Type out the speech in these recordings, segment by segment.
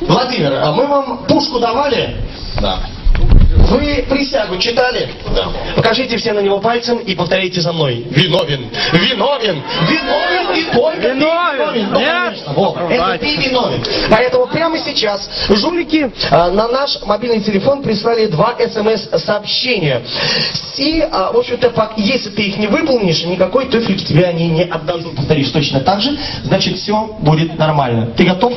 Владимир, а мы вам пушку давали? Да. Вы присягу читали? Да. Покажите все на него пальцем и повторите за мной. Виновен, виновен, виновен и только виновен. ты виновен. Ну, Нет? конечно, вот, это ты виновен. Поэтому прямо сейчас жулики на наш мобильный телефон прислали 2 СМС-сообщения. И, в общем-то, если ты их не выполнишь, никакой туфельки тебе они не отдадут. Повторишь точно так же, значит, все будет нормально. Ты готов?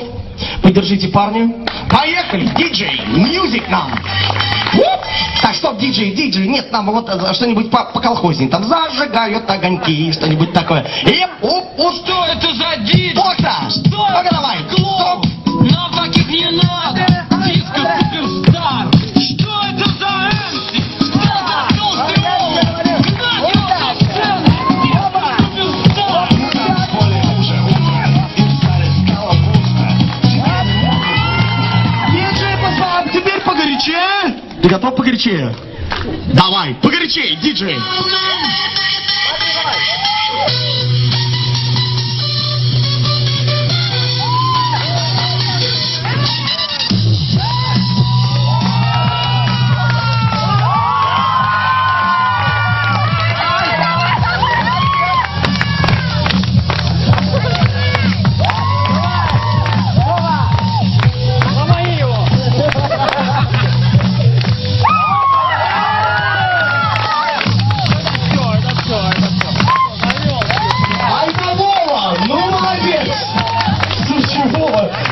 Поддержите парня. Поехали! Диджей! Мьюзик нам! Так, стоп, диджей, нет, нам вот что-нибудь по-колхозней. Там зажигают огоньки, что-нибудь такое. И Что это за диджей? Фото! Что? Ну-ка давай! Клоп! Нам таких не надо! Диско суперстар! Что это за эмси? Что за толстый олд? Гнать его на сцену! Диско суперстар! Диджей позвал, теперь погорячее! Ты готов погорячее? Давай, погорячее, диджей!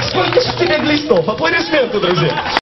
Сколько же тебе листов? Аплодисменты, друзья!